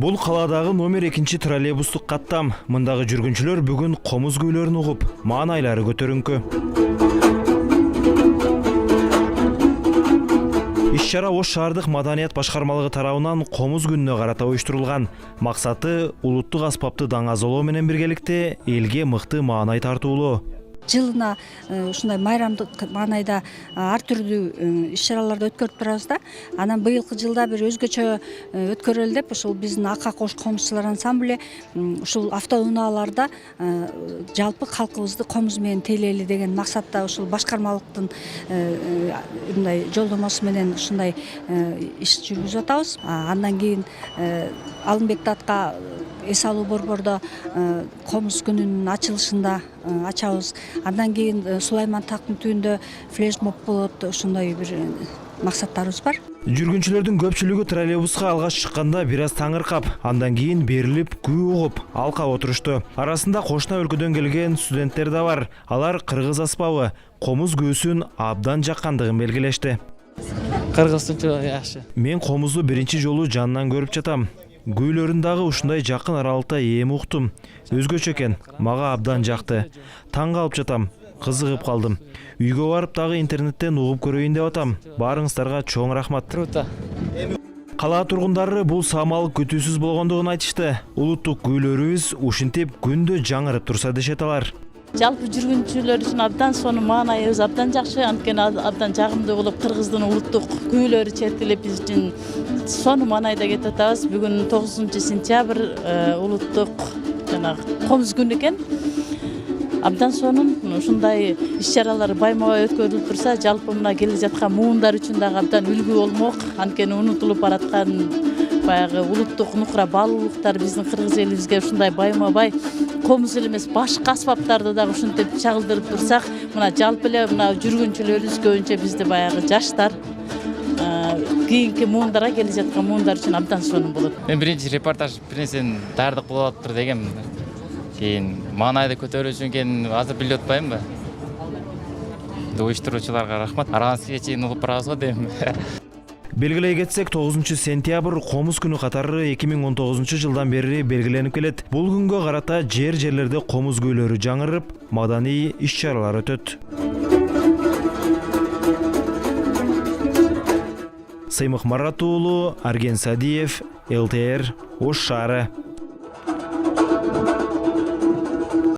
Бул каладагы номер 2 троллейбустук каттам. Мындагы жүргүнчүлөр бүгүн комуз күйлөрүн угуп, маанайлары көтөрүңкү. Иш-чара Ош шаардык маданият башкармалыгы тарабынан комуз күнүнө карата уюштурулган. Максаты улуттук аспапты даңазолоо менен биргеликте элге мыкты маанай тартуулоо. Жылына ушундай майрамдык маанайда ар түрдүү иш-чараларды өткөрүп турабыз да. Анан быйылкы жылда бир өзгөчө өткөрөлү деп ушул биздин Aka Кош комузчулар ансамбле ушул автоунааларда жалпы калкыбызды комуз менен тейлели деген максатта ушул башкармалыктын мындай жолдомосу менен ушундай иш жүргүзүп атабыз. Андан кийин Алымбек Датка эс алуу борбордо комуз күнүнүн ачылышында ачабыз. Андан кийин Сулайман Тактын түбүндө флешмоб болот. Ошондой бир максаттарыбыз бар. Жүргүнчүлөрдүн көпчүлүгү троллейбуска алгач чыкканда бир аз таңыркап, андан кийин берилип күү угуп, алка отурушту. Арасында кошуна өлкөдөн келген студенттер да бар. Алар кыргыз аспабы, комуз күүсүн абдан жаккандыгын белгилешти. Кыргызча жакшы. Мен комузду биринчи жолу жанынан көрүп жатам. Күйлөрүн дагы ушундай жакын аралыкта эми уктум. Өзгөчө экен, мага абдан жакты. Таң калып жатам, кызыгып калдым. Үйгө барып дагы интернеттен угуп көрөйүн деп атам. Баарыңыздарга чоң рахмат. Круто. Кала тургундары бул самал күтүүсүз болгондугун айтышты. Улуттук күйлөрүбүз ушинтип күндө жаңырып турса дешет алар. Жалпы жүргүнчүлөр үчүн абдан сонун маанайыбыз абдан жакшы, анткени абдан жагымдуу болуп кыргыздын улуттук күйлөрү чертилип биз үчүн сонун маанайда кетип атабыз. Бүгүн 9 сентябрь улуттук жанагы комуз күнү экен. Абдан сонун ушундай иш-чаралар байма-бай өткөрүлүп турса, жалпы мына келе жаткан муундар үчүн дагы абдан үлгү болмок. Анткени унутулуп бараткан баягы улуттук нукура баалуулуктар биздин кыргыз элибизге ушундай байма-бай комуз эле эмес башка аспаптарды дагы ушинтип чагылдырып турсак, мына жалпы эле мына жүргүнчүлөрүбүз көбүнчө бизде баягы жаштар кийинки муундарга келе жаткан муундар үчүн абдан сонун болот. Мен биринчи репортаж бир нерсени даярдык болуп атыптыр дегем. Кийин маанайды көтөрүү үчүн экен азыр билип атпаймынбы? Уюштуруучуларга рахмат. Аранызга чейин угуп барабыз го дейм. Белгилей кетсек, 9 сентябрь комуз күнү катары 2019 жылдан бери белгиленип келет. Бул күнгө карата жерлерде комуз күйлөрү жаңырып, маданий иш-чаралар өтөт. Сыймык Марат уулу, Арген Садиев, ЛТР, Ош шаары.